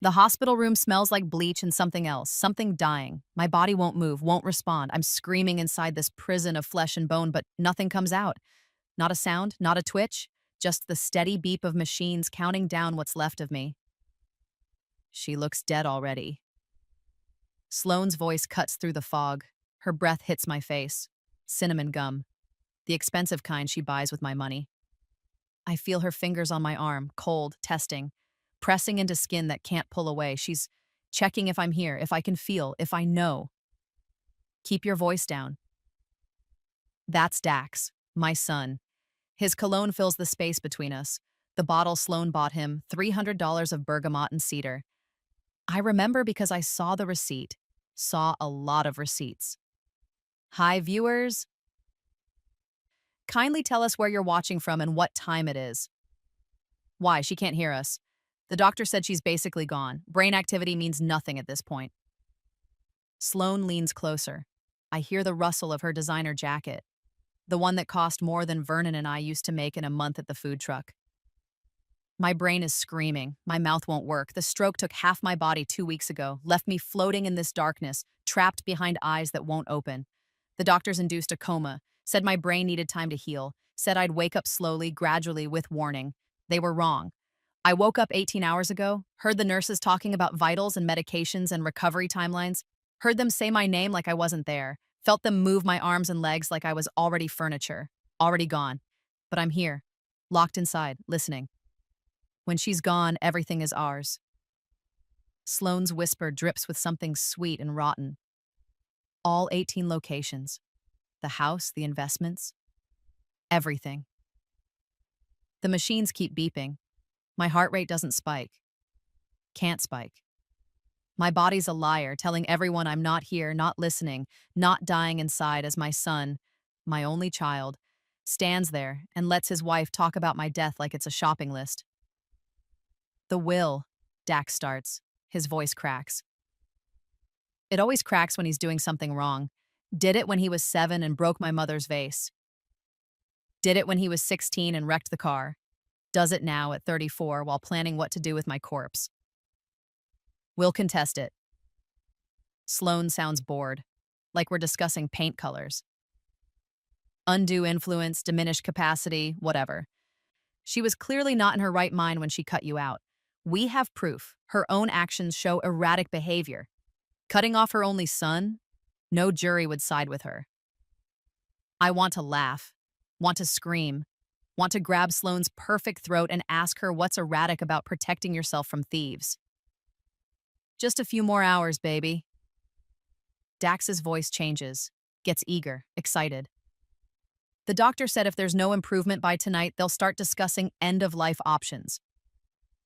The hospital room smells like bleach and something else, something dying. My body won't move, won't respond. I'm screaming inside this prison of flesh and bone, but nothing comes out. Not a sound, not a twitch, just the steady beep of machines counting down what's left of me. She looks dead already. Sloane's voice cuts through the fog. Her breath hits my face. Cinnamon gum. The expensive kind she buys with my money. I feel her fingers on my arm, cold, testing, pressing into skin that can't pull away. She's checking if I'm here, if I can feel, if I know. Keep your voice down. That's Dax, my son. His cologne fills the space between us. The bottle Sloane bought him, $300 of bergamot and cedar. I remember because I saw the receipt. Saw a lot of receipts. Hi, viewers. Kindly tell us where you're watching from and what time it is. Why? She can't hear us. The doctor said she's basically gone. Brain activity means nothing at this point. Sloane leans closer. I hear the rustle of her designer jacket, the one that cost more than Vernon and I used to make in a month at the food truck. My brain is screaming. My mouth won't work. The stroke took half my body 2 weeks ago, left me floating in this darkness, trapped behind eyes that won't open. The doctors induced a coma, said my brain needed time to heal, said I'd wake up slowly, gradually, with warning. They were wrong. I woke up 18 hours ago, heard the nurses talking about vitals and medications and recovery timelines, heard them say my name like I wasn't there, felt them move my arms and legs like I was already furniture, already gone. But I'm here, locked inside, listening. When she's gone, everything is ours. Sloane's whisper drips with something sweet and rotten. All 18 locations. The house, the investments. Everything. The machines keep beeping. My heart rate doesn't spike. Can't spike. My body's a liar, telling everyone I'm not here, not listening, not dying inside as my son, my only child, stands there and lets his wife talk about my death like it's a shopping list. The will, Dax starts. His voice cracks. It always cracks when he's doing something wrong. Did it when he was 7 and broke my mother's vase. Did it when he was 16 and wrecked the car. Does it now at 34 while planning what to do with my corpse. We'll contest it. Sloane sounds bored, like we're discussing paint colors. Undue influence, diminished capacity, whatever. She was clearly not in her right mind when she cut you out. We have proof. Her own actions show erratic behavior. Cutting off her only son? No jury would side with her. I want to laugh, want to scream, want to grab Sloane's perfect throat and ask her what's erratic about protecting yourself from thieves. Just a few more hours, baby. Dax's voice changes, gets eager, excited. The doctor said if there's no improvement by tonight, they'll start discussing end-of-life options.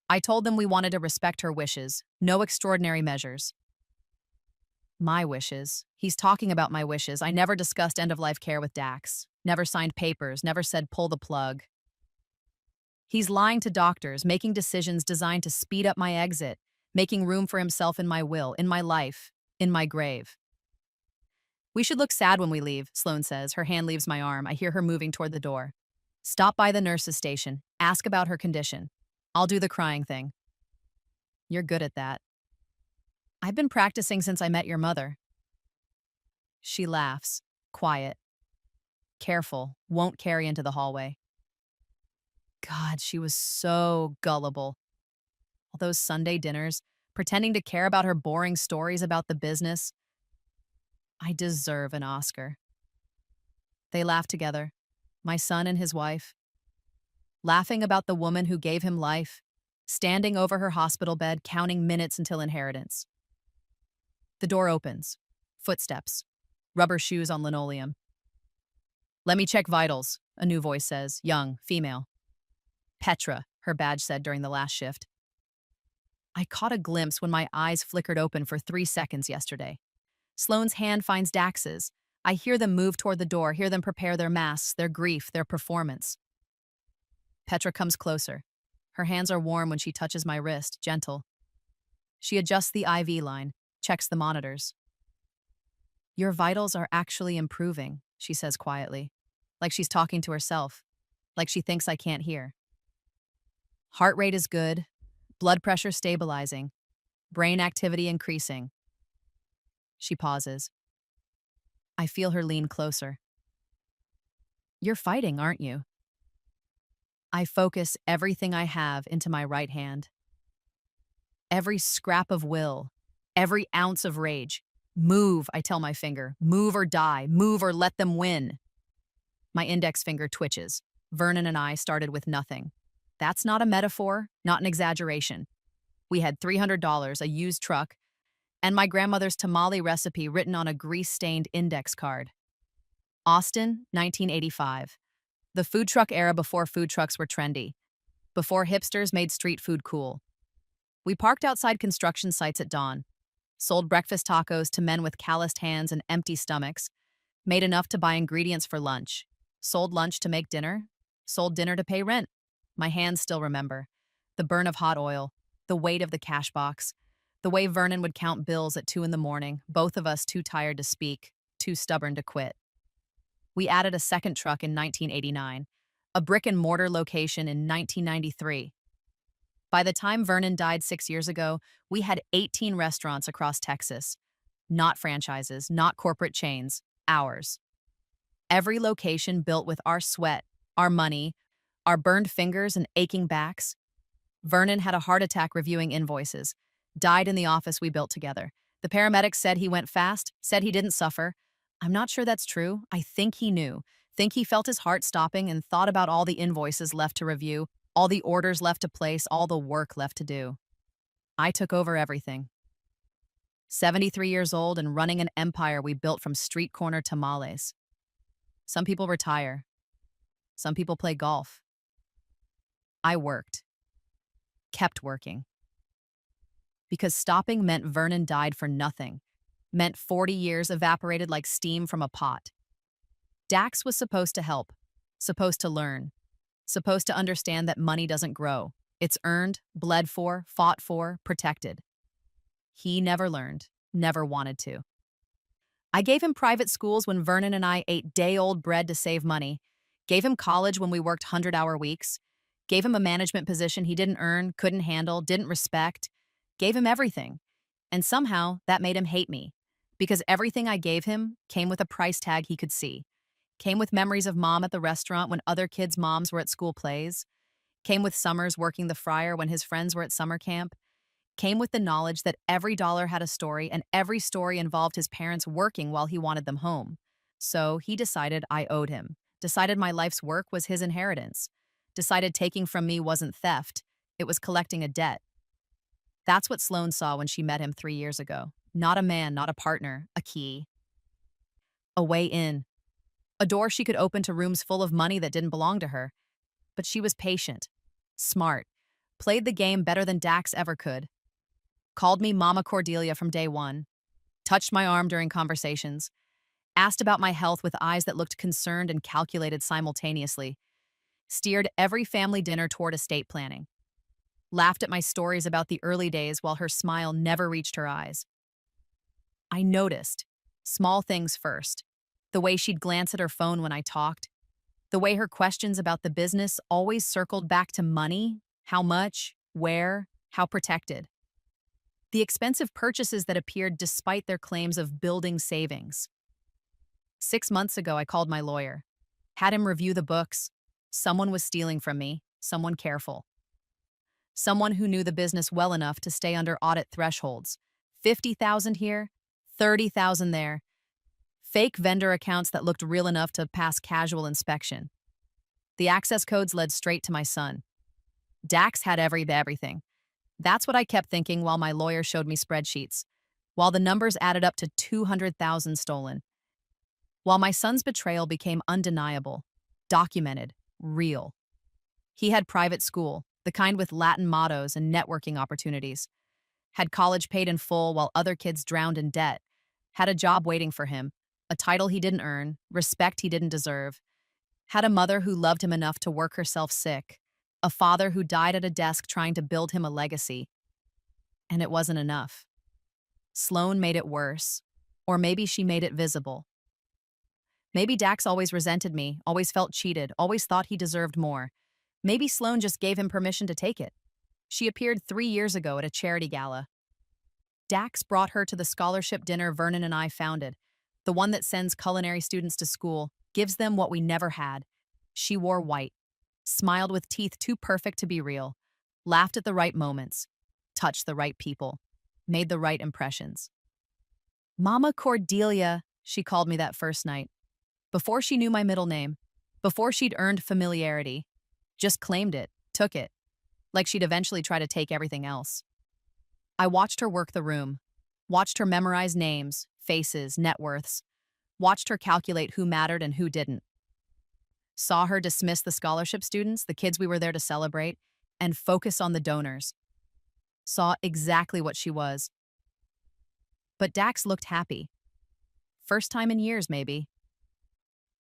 I told them we wanted to respect her wishes, no extraordinary measures. My wishes. He's talking about my wishes. I never discussed end-of-life care with Dax. Never signed papers, never said pull the plug. He's lying to doctors, making decisions designed to speed up my exit, making room for himself in my will, in my life, in my grave. We should look sad when we leave, Sloane says. Her hand leaves my arm. I hear her moving toward the door. Stop by the nurse's station. Ask about her condition. I'll do the crying thing. You're good at that. I've been practicing since I met your mother. She laughs, quiet. Careful, won't carry into the hallway. God, she was so gullible. All those Sunday dinners, pretending to care about her boring stories about the business. I deserve an Oscar. They laugh together, my son and his wife, laughing about the woman who gave him life, standing over her hospital bed, counting minutes until inheritance. The door opens. Footsteps. Rubber shoes on linoleum. Let me check vitals, a new voice says, young, female. Petra, her badge said during the last shift. I caught a glimpse when my eyes flickered open for 3 seconds yesterday. Sloane's hand finds Dax's. I hear them move toward the door, hear them prepare their masks, their grief, their performance. Petra comes closer. Her hands are warm when she touches my wrist, gentle. She adjusts the IV line, checks the monitors. Your vitals are actually improving, she says quietly, like she's talking to herself, like she thinks I can't hear. Heart rate is good, blood pressure stabilizing. brain activity increasing. She pauses. I feel her lean closer. You're fighting, aren't you? I focus everything I have into my right hand. Every scrap of will, every ounce of rage. Move, I tell my finger. Move or die. Move or let them win. My index finger twitches. Vernon and I started with nothing. That's not a metaphor, not an exaggeration. We had $300, a used truck, and my grandmother's tamale recipe written on a grease-stained index card. Austin, 1985. The food truck era before food trucks were trendy, before hipsters made street food cool. We parked outside construction sites at dawn, sold breakfast tacos to men with calloused hands and empty stomachs, made enough to buy ingredients for lunch, sold lunch to make dinner, sold dinner to pay rent. My hands still remember the burn of hot oil, the weight of the cash box, the way Vernon would count bills at 2 in the morning, both of us too tired to speak, too stubborn to quit. We added a second truck in 1989, a brick-and-mortar location in 1993. By the time Vernon died 6 years ago, we had 18 restaurants across Texas. Not franchises, not corporate chains, ours. Every location built with our sweat, our money, our burned fingers and aching backs. Vernon had a heart attack reviewing invoices, died in the office we built together. The paramedics said he went fast, said he didn't suffer. I'm not sure that's true. I think he knew. Think he felt his heart stopping and thought about all the invoices left to review, all the orders left to place, all the work left to do. I took over everything. 73 years old and running an empire we built from street corner tamales. Some people retire. Some people play golf. I worked. Kept working. Because stopping meant Vernon died for nothing. Meant 40 years evaporated like steam from a pot. Dax was supposed to help. Supposed to learn. Supposed to understand that money doesn't grow. It's earned, bled for, fought for, protected. He never learned. Never wanted to. I gave him private schools when Vernon and I ate day-old bread to save money. Gave him college when we worked 100-hour weeks. Gave him a management position he didn't earn, couldn't handle, didn't respect. Gave him everything. And somehow that made him hate me. Because everything I gave him came with a price tag he could see. Came with memories of mom at the restaurant when other kids' moms were at school plays. Came with summers working the fryer when his friends were at summer camp. Came with the knowledge that every dollar had a story and every story involved his parents working while he wanted them home. So he decided I owed him. Decided my life's work was his inheritance. Decided taking from me wasn't theft. It was collecting a debt. That's what Sloane saw when she met him 3 years ago. Not a man, not a partner, a key. A way in. A door she could open to rooms full of money that didn't belong to her. But she was patient, smart, played the game better than Dax ever could. Called me Mama Cordelia from day one. Touched my arm during conversations. Asked about my health with eyes that looked concerned and calculated simultaneously. Steered every family dinner toward estate planning. Laughed at my stories about the early days while her smile never reached her eyes. I noticed. Small things first. The way she'd glance at her phone when I talked. The way her questions about the business always circled back to money, how much, where, how protected. The expensive purchases that appeared despite their claims of building savings. 6 months ago, I called my lawyer. Had him review the books. Someone was stealing from me, someone careful. Someone who knew the business well enough to stay under audit thresholds. 50,000 here, 30,000 there. Fake vendor accounts that looked real enough to pass casual inspection. The access codes led straight to my son. Dax had everything. That's what I kept thinking while my lawyer showed me spreadsheets, while the numbers added up to 200,000 stolen. While my son's betrayal became undeniable, documented, real. He had private school, the kind with Latin mottos and networking opportunities. Had college paid in full while other kids drowned in debt. Had a job waiting for him, a title he didn't earn, respect he didn't deserve. Had a mother who loved him enough to work herself sick. A father who died at a desk trying to build him a legacy. And it wasn't enough. Sloane made it worse. Or maybe she made it visible. Maybe Dax always resented me, always felt cheated, always thought he deserved more. Maybe Sloane just gave him permission to take it. She appeared 3 years ago at a charity gala. Dax brought her to the scholarship dinner Vernon and I founded, the one that sends culinary students to school, gives them what we never had. She wore white, smiled with teeth too perfect to be real, laughed at the right moments, touched the right people, made the right impressions. Mama Cordelia, she called me that first night. Before she knew my middle name, before she'd earned familiarity, just claimed it, took it, like she'd eventually try to take everything else. I watched her work the room, watched her memorize names, faces, net worths, watched her calculate who mattered and who didn't. Saw her dismiss the scholarship students, the kids we were there to celebrate, and focus on the donors. Saw exactly what she was. But Dax looked happy. First time in years, maybe.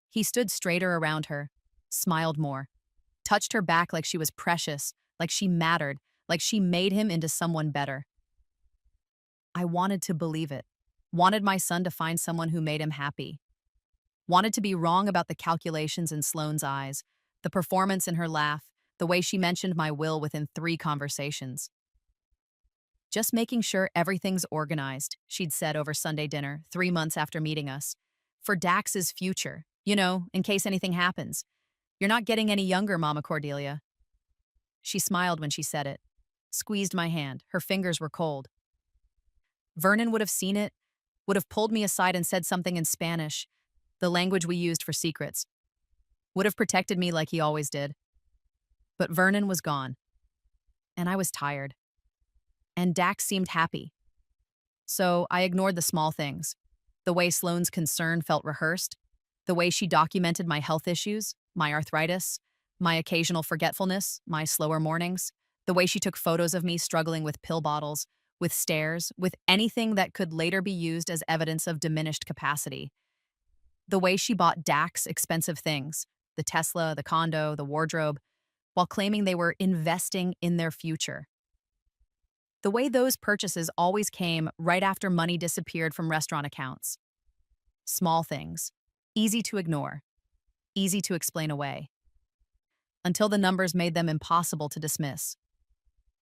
He stood straighter around her, smiled more, touched her back like she was precious, like she mattered, like she made him into someone better. I wanted to believe it. Wanted my son to find someone who made him happy. Wanted to be wrong about the calculations in Sloane's eyes, the performance in her laugh, the way she mentioned my will within 3 conversations. Just making sure everything's organized, she'd said over Sunday dinner, 3 months after meeting us. For Dax's future, in case anything happens. You're not getting any younger, Mama Cordelia. She smiled when she said it, squeezed my hand. Her fingers were cold. Vernon would have seen it, would have pulled me aside and said something in Spanish, the language we used for secrets. Would have protected me like he always did. But Vernon was gone. And I was tired. And Dax seemed happy. So I ignored the small things. The way Sloane's concern felt rehearsed. The way she documented my health issues, my arthritis, my occasional forgetfulness, my slower mornings. The way she took photos of me struggling with pill bottles, with stares, with anything that could later be used as evidence of diminished capacity. The way she bought Dax expensive things, the Tesla, the condo, the wardrobe, while claiming they were investing in their future. The way those purchases always came right after money disappeared from restaurant accounts. Small things, easy to ignore, easy to explain away, until the numbers made them impossible to dismiss.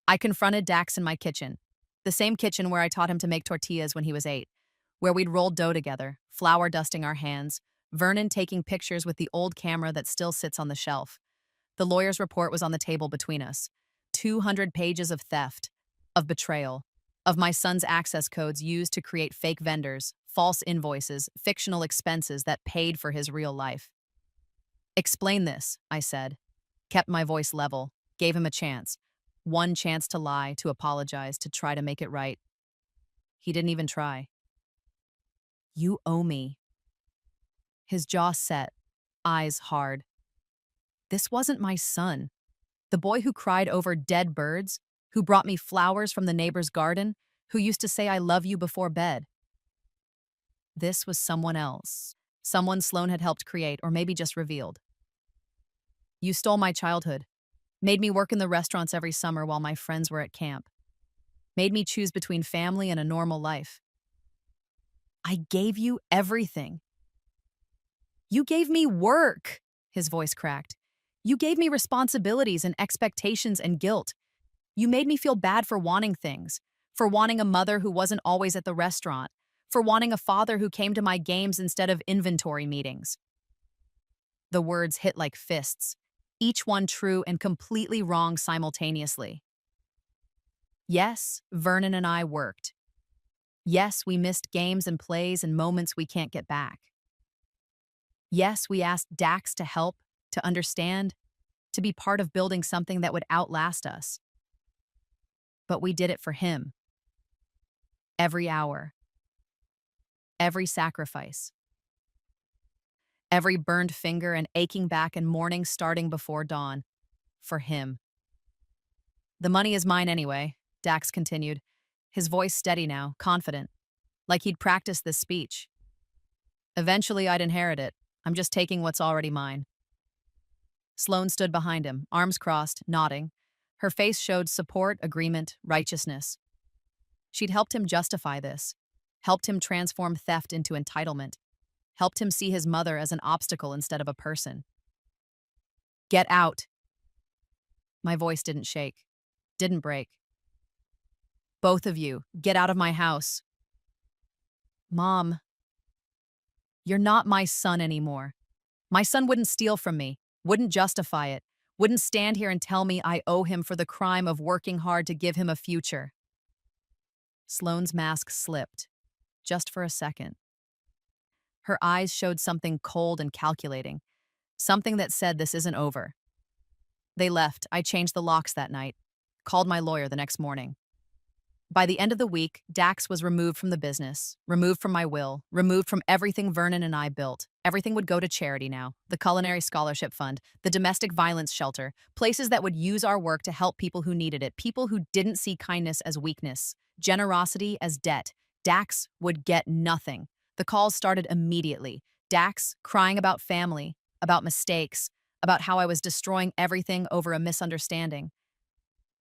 I confronted Dax in my kitchen, the same kitchen where I taught him to make tortillas when he was 8, where we'd rolled dough together, flour dusting our hands, Vernon taking pictures with the old camera that still sits on the shelf. The lawyer's report was on the table between us. 200 pages of theft, of betrayal, of my son's access codes used to create fake vendors, false invoices, fictional expenses that paid for his real life. Explain this, I said. Kept my voice level, gave him a chance. One chance to lie, to apologize, to try to make it right. He didn't even try. You owe me. His jaw set, eyes hard. This wasn't my son. The boy who cried over dead birds, who brought me flowers from the neighbor's garden, who used to say I love you before bed. This was someone else. Someone Sloane had helped create, or maybe just revealed. You stole my childhood. Made me work in the restaurants every summer while my friends were at camp. Made me choose between family and a normal life. I gave you everything. You gave me work, his voice cracked. You gave me responsibilities and expectations and guilt. You made me feel bad for wanting things, for wanting a mother who wasn't always at the restaurant, for wanting a father who came to my games instead of inventory meetings. The words hit like fists, each one true and completely wrong simultaneously. Yes, Vernon and I worked. Yes, we missed games and plays and moments we can't get back. Yes, we asked Dax to help, to understand, to be part of building something that would outlast us. But we did it for him. Every hour. Every sacrifice. Every burned finger and aching back and morning starting before dawn. For him. The money is mine anyway, Dax continued, his voice steady now, confident, like he'd practiced this speech. Eventually I'd inherit it. I'm just taking what's already mine. Sloane stood behind him, arms crossed, nodding. Her face showed support, agreement, righteousness. She'd helped him justify this, helped him transform theft into entitlement, helped him see his mother as an obstacle instead of a person. Get out. My voice didn't shake, didn't break. Both of you, get out of my house. Mom, you're not my son anymore. My son wouldn't steal from me, wouldn't justify it, wouldn't stand here and tell me I owe him for the crime of working hard to give him a future. Sloane's mask slipped, just for a second. Her eyes showed something cold and calculating, something that said this isn't over. They left. I changed the locks that night, called my lawyer the next morning. By the end of the week, Dax was removed from the business, removed from my will, removed from everything Vernon and I built. Everything would go to charity now: the Culinary Scholarship Fund, the Domestic Violence Shelter, places that would use our work to help people who needed it, people who didn't see kindness as weakness, generosity as debt. Dax would get nothing. The calls started immediately. Dax crying about family, about mistakes, about how I was destroying everything over a misunderstanding.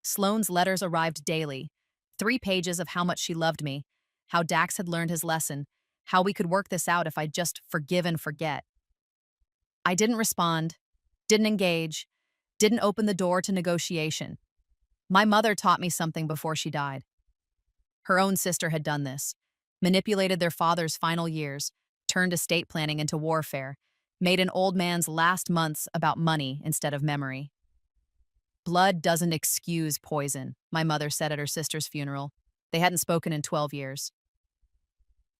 Sloane's letters arrived daily. 3 pages of how much she loved me, how Dax had learned his lesson, how we could work this out if I'd just forgive and forget. I didn't respond, didn't engage, didn't open the door to negotiation. My mother taught me something before she died. Her own sister had done this, manipulated their father's final years, turned estate planning into warfare, made an old man's last months about money instead of memory. Blood doesn't excuse poison, my mother said at her sister's funeral. They hadn't spoken in 12 years.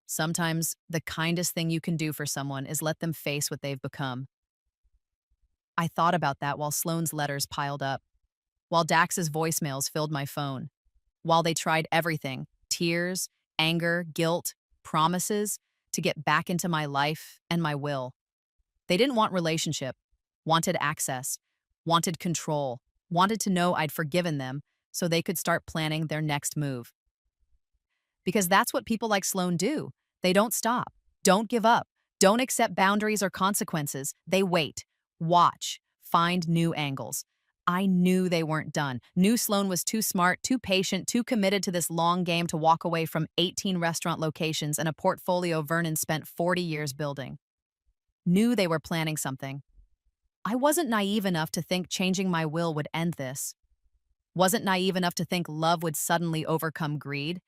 Sometimes the kindest thing you can do for someone is let them face what they've become. I thought about that while Sloane's letters piled up, while Dax's voicemails filled my phone, while they tried everything: tears, anger, guilt, promises to get back into my life and my will. They didn't want relationship, wanted access, wanted control, wanted to know I'd forgiven them so they could start planning their next move. Because that's what people like Sloane do. They don't stop, don't give up, don't accept boundaries or consequences. They wait, watch, find new angles. I knew they weren't done. Knew Sloane was too smart, too patient, too committed to this long game to walk away from 18 restaurant locations and a portfolio Vernon spent 40 years building. Knew they were planning something. I wasn't naive enough to think changing my will would end this. Wasn't naive enough to think love would suddenly overcome greed.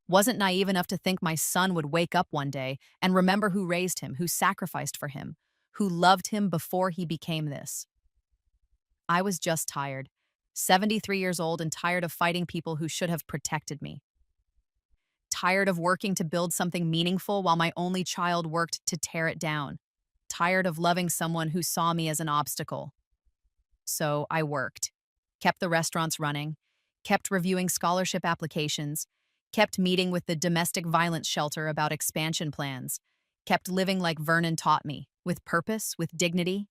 Wasn't naive enough to think my son would wake up one day and remember who raised him, who sacrificed for him, who loved him before he became this. I was just tired, 73 years old and tired of fighting people who should have protected me. Tired of working to build something meaningful while my only child worked to tear it down. Tired of loving someone who saw me as an obstacle. So I worked, kept the restaurants running, kept reviewing scholarship applications, kept meeting with the domestic violence shelter about expansion plans, kept living like Vernon taught me, with purpose, with dignity,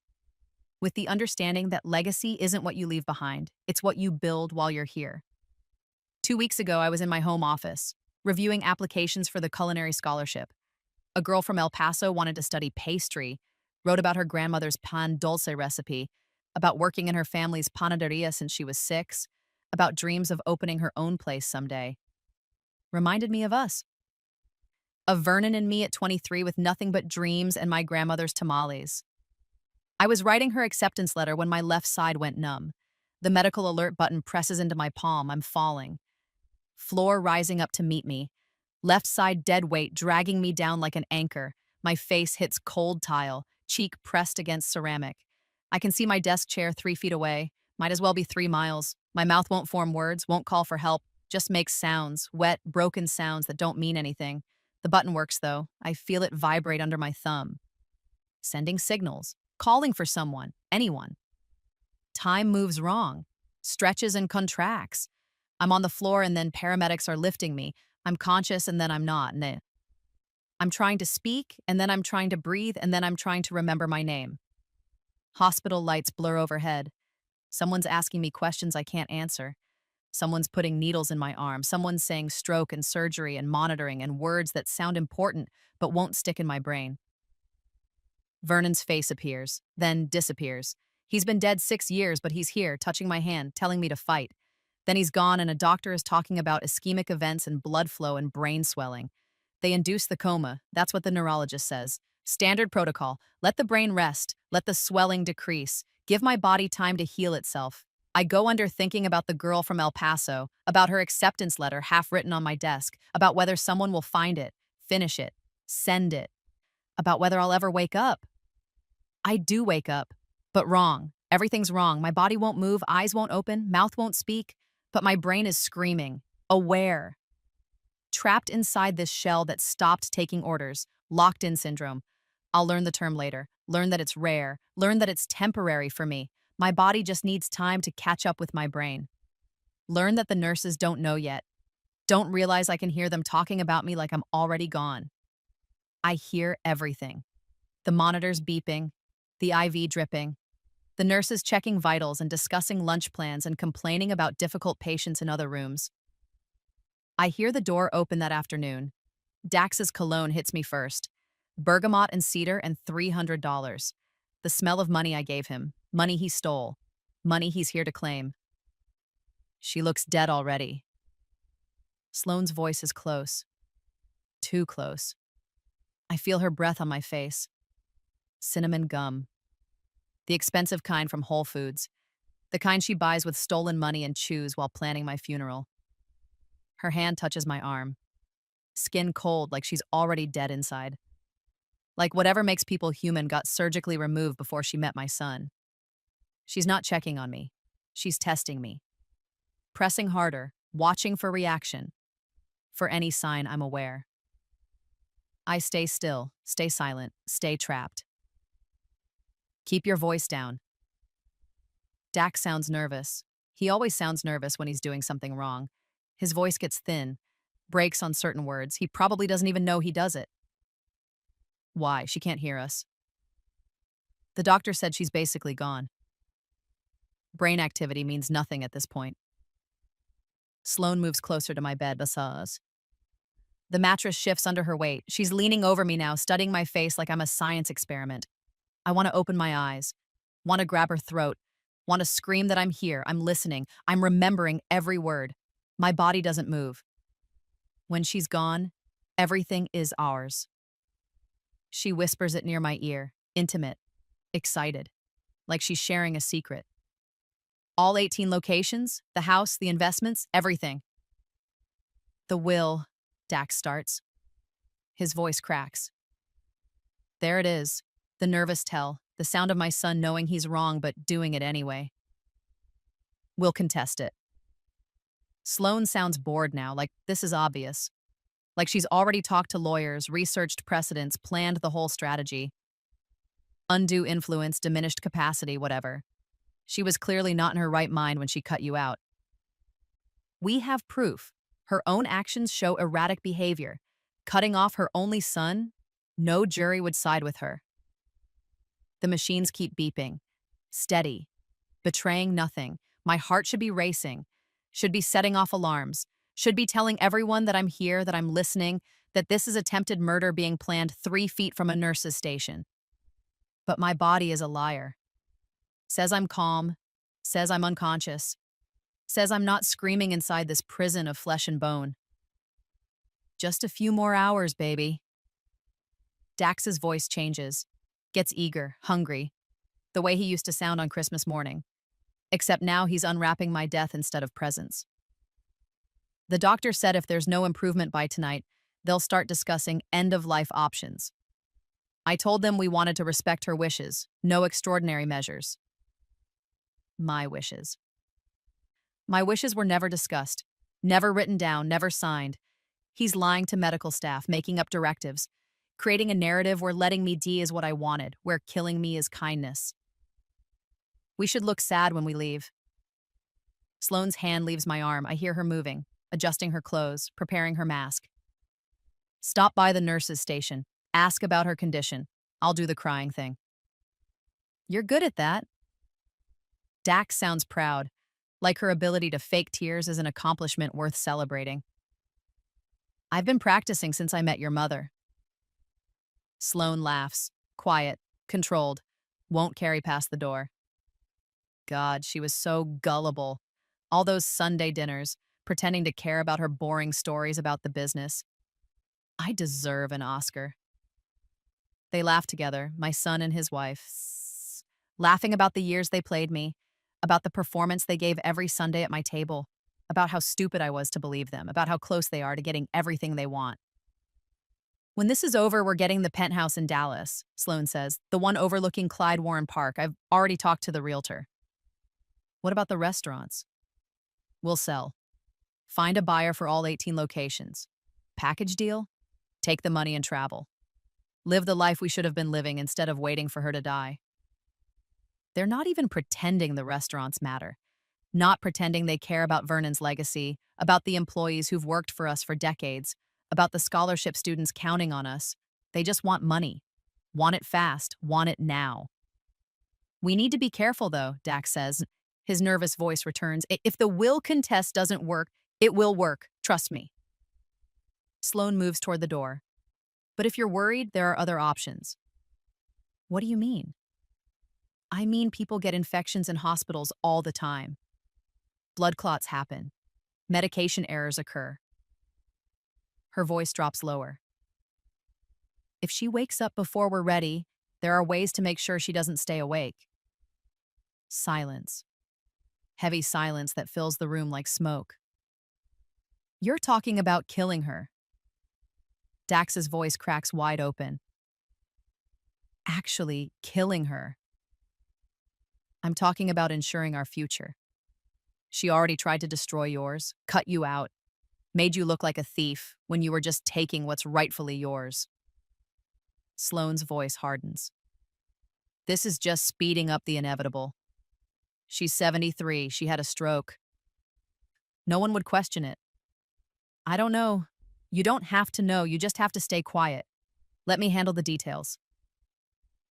with the understanding that legacy isn't what you leave behind, it's what you build while you're here. 2 weeks ago, I was in my home office, reviewing applications for the culinary scholarship. A girl from El Paso wanted to study pastry, wrote about her grandmother's pan dulce recipe, about working in her family's panaderia since she was 6, about dreams of opening her own place someday. Reminded me of us. Of Vernon and me at 23 with nothing but dreams and my grandmother's tamales. I was writing her acceptance letter when my left side went numb. The medical alert button presses into my palm. I'm falling. Floor rising up to meet me. Left side dead weight dragging me down like an anchor. My face hits cold tile, cheek pressed against ceramic. I can see my desk chair 3 feet away. Might as well be 3 miles. My mouth won't form words, won't call for help, just makes sounds, wet, broken sounds that don't mean anything. The button works, though. I feel it vibrate under my thumb. Sending signals, calling for someone, anyone. Time moves wrong, stretches and contracts. I'm on the floor and then paramedics are lifting me. I'm conscious and then I'm not. I'm trying to speak and then I'm trying to breathe and then I'm trying to remember my name. Hospital lights blur overhead. Someone's asking me questions I can't answer. Someone's putting needles in my arm. Someone's saying stroke and surgery and monitoring and words that sound important but won't stick in my brain. Vernon's face appears, then disappears. He's been dead 6 years, but he's here, touching my hand, telling me to fight. Then he's gone and a doctor is talking about ischemic events and blood flow and brain swelling. They induce the coma, that's what the neurologist says. Standard protocol: let the brain rest, let the swelling decrease, give my body time to heal itself. I go under thinking about the girl from El Paso, about her acceptance letter half written on my desk, about whether someone will find it, finish it, send it, about whether I'll ever wake up. I do wake up, but wrong. Everything's wrong. My body won't move, eyes won't open, mouth won't speak, but my brain is screaming, aware, trapped inside this shell that stopped taking orders, locked in syndrome. I'll learn the term later, learn that it's rare, learn that it's temporary for me. My body just needs time to catch up with my brain. Learn that the nurses don't know yet, don't realize I can hear them talking about me like I'm already gone. I hear everything. The monitors beeping, the IV dripping, the nurses checking vitals and discussing lunch plans and complaining about difficult patients in other rooms. I hear the door open that afternoon. Dax's cologne hits me first. Bergamot and cedar and $300. The smell of money I gave him, money he stole, money he's here to claim. She looks dead already. Sloane's voice is close. Too close. I feel her breath on my face. Cinnamon gum. The expensive kind from Whole Foods. The kind she buys with stolen money and chews while planning my funeral. Her hand touches my arm. Skin cold like she's already dead inside. Like whatever makes people human got surgically removed before she met my son. She's not checking on me. She's testing me. Pressing harder, watching for reaction. For any sign I'm aware. I stay still, stay silent, stay trapped. Keep your voice down. Dax sounds nervous. He always sounds nervous when he's doing something wrong. His voice gets thin, breaks on certain words. He probably doesn't even know he does it. Why? She can't hear us. The doctor said she's basically gone. Brain activity means nothing at this point. Sloane moves closer to my bed, Basaz. The mattress shifts under her weight. She's leaning over me now, studying my face like I'm a science experiment. I want to open my eyes, want to grab her throat, want to scream that I'm here, I'm listening, I'm remembering every word. My body doesn't move. When she's gone, everything is ours. She whispers it near my ear, intimate, excited, like she's sharing a secret. All 18 locations, the house, the investments, everything. The will, Dax starts. His voice cracks. There it is, the nervous tell, the sound of my son knowing he's wrong but doing it anyway. We'll contest it. Sloane sounds bored now, like this is obvious. Like she's already talked to lawyers, researched precedents, planned the whole strategy. Undue influence, diminished capacity, whatever. She was clearly not in her right mind when she cut you out. We have proof. Her own actions show erratic behavior. Cutting off her only son, no jury would side with her. The machines keep beeping. Steady. Betraying nothing. My heart should be racing. Should be setting off alarms. Should be telling everyone that I'm here, that I'm listening, that this is attempted murder being planned 3 feet from a nurse's station. But my body is a liar. Says I'm calm. Says I'm unconscious. Says I'm not screaming inside this prison of flesh and bone. Just a few more hours, baby. Dax's voice changes. Gets eager, hungry. The way he used to sound on Christmas morning. Except now he's unwrapping my death instead of presents. The doctor said if there's no improvement by tonight, they'll start discussing end-of-life options. I told them we wanted to respect her wishes, no extraordinary measures. My wishes. My wishes were never discussed, never written down, never signed. He's lying to medical staff, making up directives, creating a narrative where letting me die is what I wanted, where killing me is kindness. We should look sad when we leave. Sloane's hand leaves my arm. I hear her moving, adjusting her clothes, preparing her mask. Stop by the nurse's station. Ask about her condition. I'll do the crying thing. You're good at that. Dax sounds proud, like her ability to fake tears is an accomplishment worth celebrating. I've been practicing since I met your mother. Sloane laughs, quiet, controlled, won't carry past the door. God, she was so gullible. All those Sunday dinners, pretending to care about her boring stories about the business. I deserve an Oscar. They laugh together, my son and his wife, laughing about the years they played me, about the performance they gave every Sunday at my table, about how stupid I was to believe them, about how close they are to getting everything they want. When this is over, we're getting the penthouse in Dallas, Sloan says, the one overlooking Clyde Warren Park. I've already talked to the realtor. What about the restaurants? We'll sell. Find a buyer for all 18 locations. Package deal? Take the money and travel. Live the life we should have been living instead of waiting for her to die. They're not even pretending the restaurants matter. Not pretending they care about Vernon's legacy, about the employees who've worked for us for decades, about the scholarship students counting on us. They just want money. Want it fast, want it now. We need to be careful, though, Dax says. His nervous voice returns. If the will contest doesn't work, it will work. Trust me. Sloan moves toward the door. But if you're worried, there are other options. What do you mean? I mean people get infections in hospitals all the time. Blood clots happen. Medication errors occur. Her voice drops lower. If she wakes up before we're ready, there are ways to make sure she doesn't stay awake. Silence. Heavy silence that fills the room like smoke. You're talking about killing her. Dax's voice cracks wide open. Actually, killing her. I'm talking about ensuring our future. She already tried to destroy yours, cut you out, made you look like a thief when you were just taking what's rightfully yours. Sloane's voice hardens. This is just speeding up the inevitable. She's 73. She had a stroke. No one would question it. I don't know. You don't have to know. You just have to stay quiet. Let me handle the details.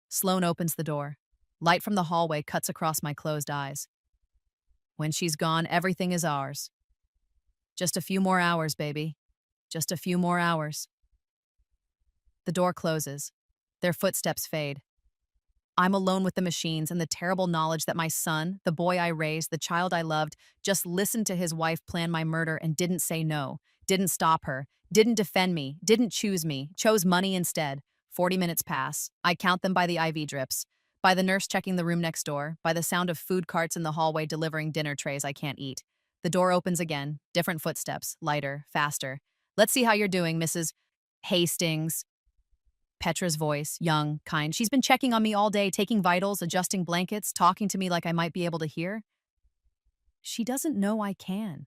Sloane opens the door. Light from the hallway cuts across my closed eyes. When she's gone, everything is ours. Just a few more hours, baby. Just a few more hours. The door closes. Their footsteps fade. I'm alone with the machines and the terrible knowledge that my son, the boy I raised, the child I loved, just listened to his wife plan my murder and didn't say no, didn't stop her, didn't defend me, didn't choose me, chose money instead. 40 minutes pass. I count them by the IV drips, by the nurse checking the room next door, by the sound of food carts in the hallway delivering dinner trays I can't eat. The door opens again, different footsteps, lighter, faster. Let's see how you're doing, Mrs. Hastings. Petra's voice, young, kind. She's been checking on me all day, taking vitals, adjusting blankets, talking to me like I might be able to hear. She doesn't know I can.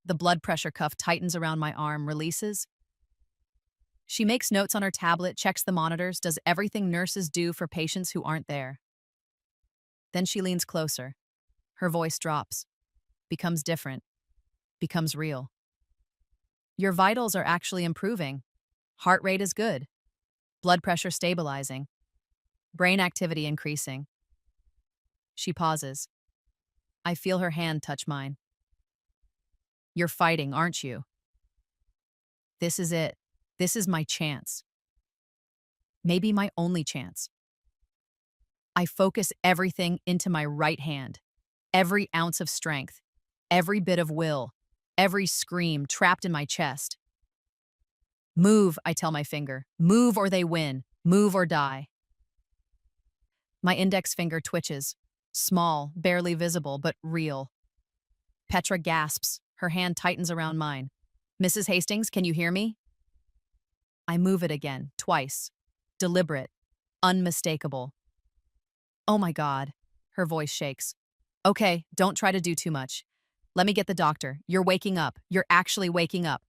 The blood pressure cuff tightens around my arm, releases. She makes notes on her tablet, checks the monitors, does everything nurses do for patients who aren't there. Then she leans closer. Her voice drops, becomes different, becomes real. Your vitals are actually improving. Heart rate is good. Blood pressure stabilizing. Brain activity increasing. She pauses. I feel her hand touch mine. You're fighting, aren't you? This is it. This is my chance. Maybe my only chance. I focus everything into my right hand. Every ounce of strength. Every bit of will. Every scream trapped in my chest. Move, I tell my finger. Move or they win. Move or die. My index finger twitches. Small, barely visible, but real. Petra gasps. Her hand tightens around mine. Mrs. Hastings, can you hear me? I move it again, twice. Deliberate. Unmistakable. Oh my God. Her voice shakes. Okay, don't try to do too much. Let me get the doctor. You're waking up. You're actually waking up.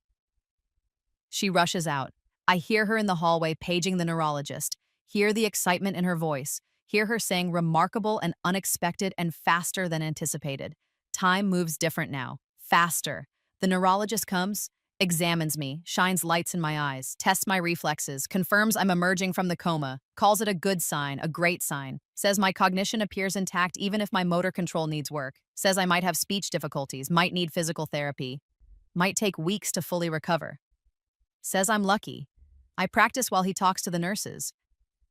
She rushes out. I hear her in the hallway paging the neurologist. Hear the excitement in her voice. Hear her saying remarkable and unexpected and faster than anticipated. Time moves different now. Faster. The neurologist comes, examines me, shines lights in my eyes, tests my reflexes, confirms I'm emerging from the coma, calls it a good sign, a great sign, says my cognition appears intact even if my motor control needs work, says I might have speech difficulties, might need physical therapy, might take weeks to fully recover. Says I'm lucky. I practice while he talks to the nurses.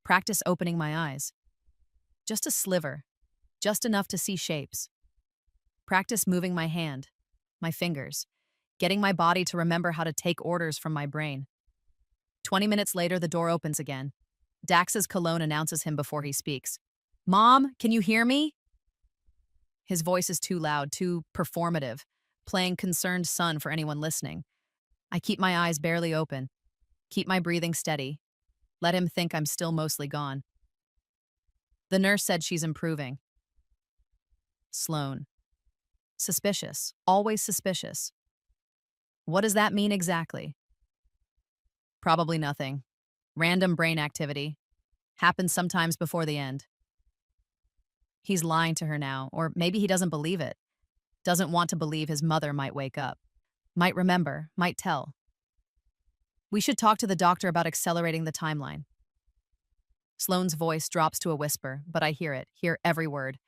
Practice opening my eyes. Just a sliver. Just enough to see shapes. Practice moving my hand, my fingers, getting my body to remember how to take orders from my brain. 20 minutes later, the door opens again. Dax's cologne announces him before he speaks. Mom, can you hear me? His voice is too loud, too performative, playing concerned son for anyone listening. I keep my eyes barely open, keep my breathing steady, let him think I'm still mostly gone. The nurse said she's improving. Sloan. Suspicious. Always suspicious. What does that mean exactly? Probably nothing. Random brain activity. Happens sometimes before the end. He's lying to her now, or maybe he doesn't believe it. Doesn't want to believe his mother might wake up. Might remember, might tell. We should talk to the doctor about accelerating the timeline. Sloane's voice drops to a whisper, but I hear it, hear every word,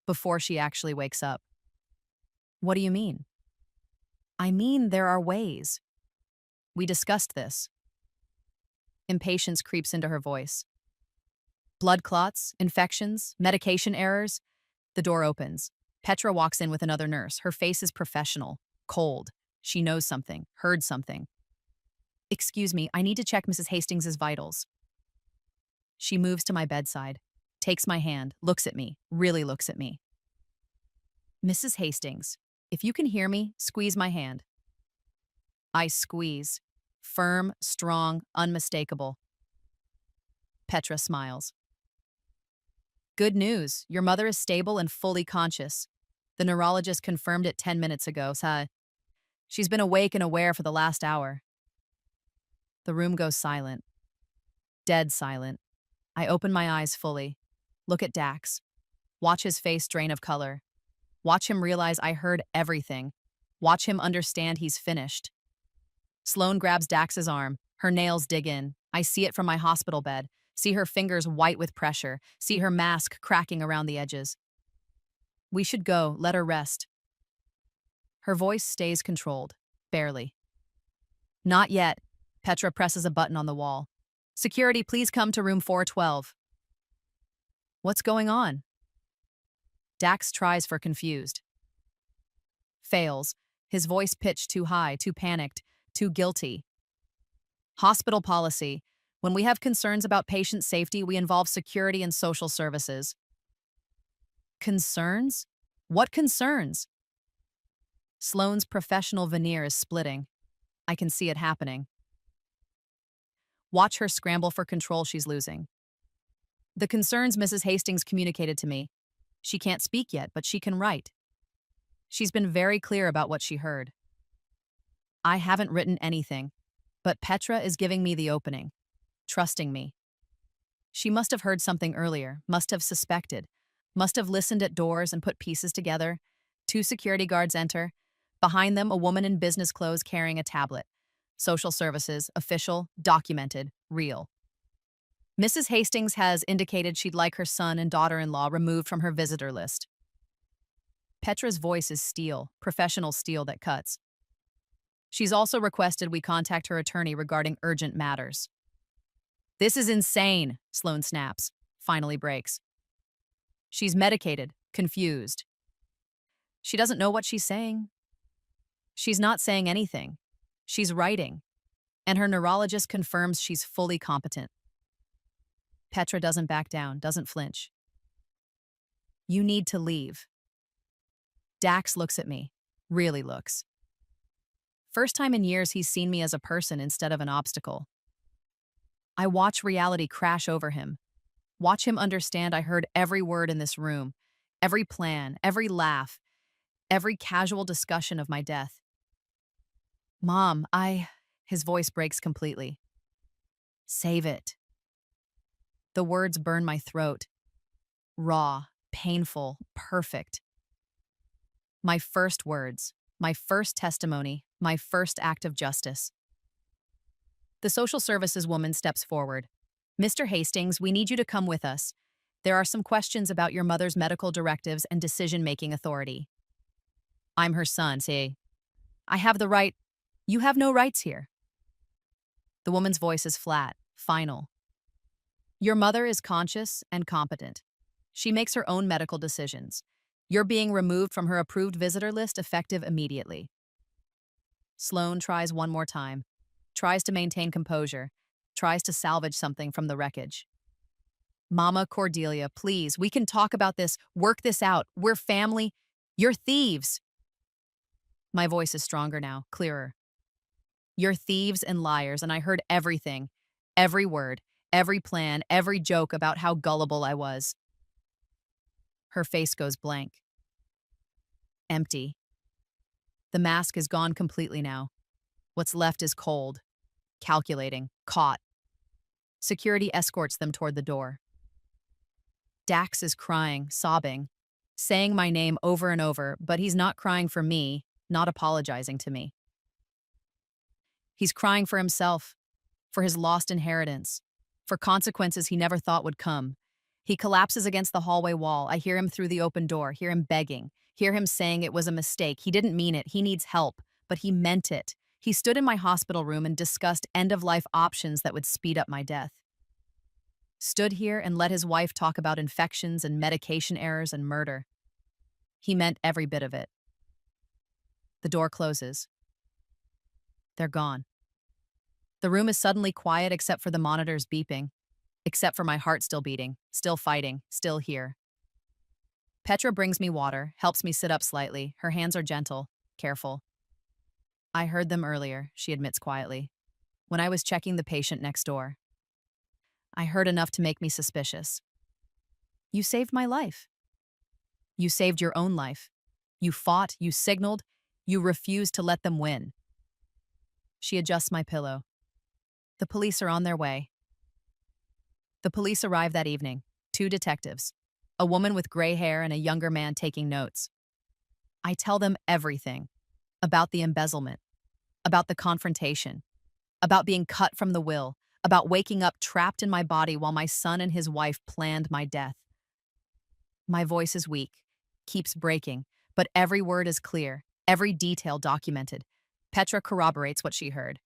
before she actually wakes up. What do you mean? I mean, there are ways. We discussed this. Impatience creeps into her voice. Blood clots, infections, medication errors. The door opens. Petra walks in with another nurse. Her face is professional, cold. She knows something, heard something. Excuse me, I need to check Mrs. Hastings' vitals. She moves to my bedside, takes my hand, looks at me, really looks at me. Mrs. Hastings, if you can hear me, squeeze my hand. I squeeze. Firm, strong, unmistakable. Petra smiles. Good news. Your mother is stable and fully conscious. The neurologist confirmed it 10 minutes ago. She's been awake and aware for the last hour. The room goes silent. Dead silent. I open my eyes fully. Look at Dax. Watch his face drain of color. Watch him realize I heard everything. Watch him understand he's finished. Sloane grabs Dax's arm. Her nails dig in. I see it from my hospital bed. See her fingers white with pressure. See her mask cracking around the edges. We should go. Let her rest. Her voice stays controlled. Barely. Not yet. Petra presses a button on the wall. Security, please come to room 412. What's going on? Dax tries for confused. Fails. His voice pitched too high, too panicked, too guilty. Hospital policy. When we have concerns about patient safety, we involve security and social services. Concerns? What concerns? Sloane's professional veneer is splitting. I can see it happening. Watch her scramble for control she's losing. The concerns Mrs. Hastings communicated to me. She can't speak yet, but she can write. She's been very clear about what she heard. I haven't written anything, but Petra is giving me the opening, trusting me. She must have heard something earlier, must have suspected, must have listened at doors and put pieces together. 2 security guards enter. Behind them, a woman in business clothes carrying a tablet. Social services, official, documented, real. Mrs. Hastings has indicated she'd like her son and daughter-in-law removed from her visitor list. Petra's voice is steel, professional steel that cuts. She's also requested we contact her attorney regarding urgent matters. This is insane, Sloane snaps, finally breaks. She's medicated, confused. She doesn't know what she's saying. She's not saying anything. She's writing, and her neurologist confirms she's fully competent. Petra doesn't back down, doesn't flinch. You need to leave. Dax looks at me, really looks. First time in years he's seen me as a person instead of an obstacle. I watch reality crash over him. Watch him understand I heard every word in this room, every plan, every laugh, every casual discussion of my death. Mom, His voice breaks completely. Save it. The words burn my throat. Raw, painful, perfect. My first words, my first testimony, my first act of justice. The social services woman steps forward. Mr. Hastings, we need you to come with us. There are some questions about your mother's medical directives and decision-making authority. I'm her son, say. I have the right. You have no rights here. The woman's voice is flat, final. Your mother is conscious and competent. She makes her own medical decisions. You're being removed from her approved visitor list effective immediately. Sloane tries one more time, tries to maintain composure, tries to salvage something from the wreckage. Mama Cordelia, please, we can talk about this, work this out. We're family. You're thieves! My voice is stronger now, clearer. You're thieves and liars, and I heard everything. Every word, every plan, every joke about how gullible I was. Her face goes blank. Empty. The mask is gone completely now. What's left is cold, calculating, caught. Security escorts them toward the door. Dax is crying, sobbing, saying my name over and over, but he's not crying for me, not apologizing to me. He's crying for himself, for his lost inheritance, for consequences he never thought would come. He collapses against the hallway wall. I hear him through the open door, hear him begging, hear him saying it was a mistake. He didn't mean it. He needs help, but he meant it. He stood in my hospital room and discussed end-of-life options that would speed up my death. Stood here and let his wife talk about infections and medication errors and murder. He meant every bit of it. The door closes. They're gone. The room is suddenly quiet except for the monitors beeping, except for my heart still beating, still fighting, still here. Petra brings me water, helps me sit up slightly. Her hands are gentle, careful. I heard them earlier, she admits quietly, when I was checking the patient next door. I heard enough to make me suspicious. You saved my life. You saved your own life. You fought, you signaled, you refused to let them win. She adjusts my pillow. The police are on their way. The police arrive that evening, 2 detectives, a woman with gray hair and a younger man taking notes. I tell them everything about the embezzlement, about the confrontation, about being cut from the will, about waking up trapped in my body while my son and his wife planned my death. My voice is weak, keeps breaking, but every word is clear, every detail documented. Petra corroborates what she heard.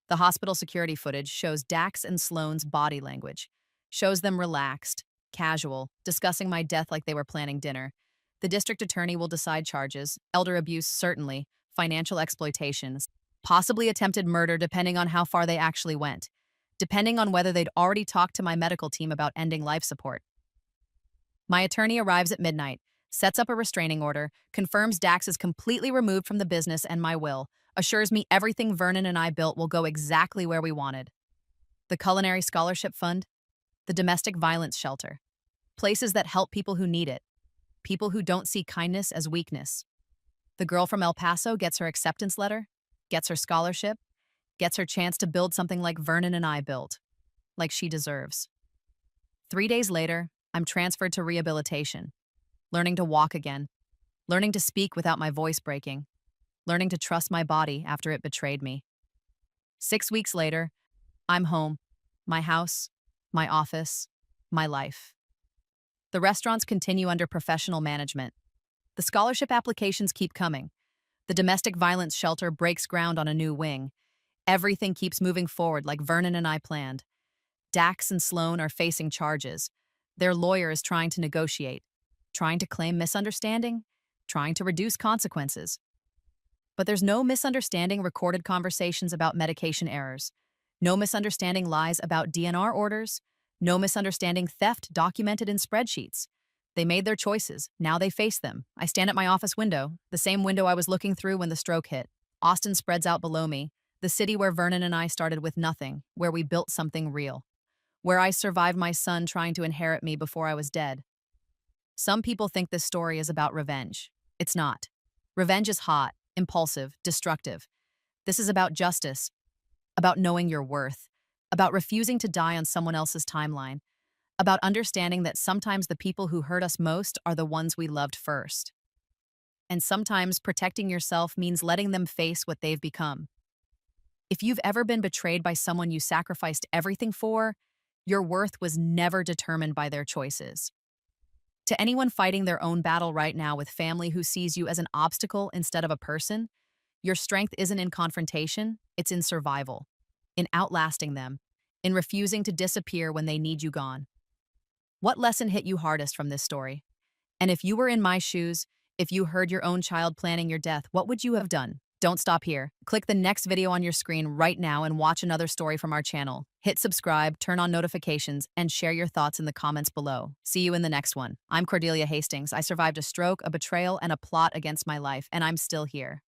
The hospital security footage shows Dax and Sloane's body language, shows them relaxed, casual, discussing my death like they were planning dinner. The district attorney will decide charges, elder abuse certainly, financial exploitations, possibly attempted murder depending on how far they actually went, depending on whether they'd already talked to my medical team about ending life support. My attorney arrives at midnight, sets up a restraining order, confirms Dax is completely removed from the business and my will, assures me everything Vernon and I built will go exactly where we wanted. The Culinary Scholarship Fund, the Domestic Violence Shelter, places that help people who need it, people who don't see kindness as weakness. The girl from El Paso gets her acceptance letter, gets her scholarship, gets her chance to build something like Vernon and I built, like she deserves. 3 days later, I'm transferred to rehabilitation, learning to walk again, learning to speak without my voice breaking, learning to trust my body after it betrayed me. 6 weeks later, I'm home, my house, my office, my life. The restaurants continue under professional management. The scholarship applications keep coming. The domestic violence shelter breaks ground on a new wing. Everything keeps moving forward like Vernon and I planned. Dax and Sloane are facing charges. Their lawyer is trying to negotiate, trying to claim misunderstanding, trying to reduce consequences. But there's no misunderstanding recorded conversations about medication errors, no misunderstanding lies about DNR orders, no misunderstanding theft documented in spreadsheets. They made their choices. Now they face them. I stand at my office window, the same window I was looking through when the stroke hit. Austin spreads out below me, the city where Vernon and I started with nothing, where we built something real, where I survived my son trying to inherit me before I was dead. Some people think this story is about revenge. It's not. Revenge is hot, impulsive, destructive. This is about justice, about knowing your worth, about refusing to die on someone else's timeline, about understanding that sometimes the people who hurt us most are the ones we loved first. And sometimes protecting yourself means letting them face what they've become. If you've ever been betrayed by someone you sacrificed everything for, your worth was never determined by their choices. To anyone fighting their own battle right now with family who sees you as an obstacle instead of a person, your strength isn't in confrontation, it's in survival, in outlasting them, in refusing to disappear when they need you gone. What lesson hit you hardest from this story? And if you were in my shoes, if you heard your own child planning your death, what would you have done? Don't stop here. Click the next video on your screen right now and watch another story from our channel. Hit subscribe, turn on notifications, and share your thoughts in the comments below. See you in the next one. I'm Cordelia Hastings. I survived a stroke, a betrayal, and a plot against my life, and I'm still here.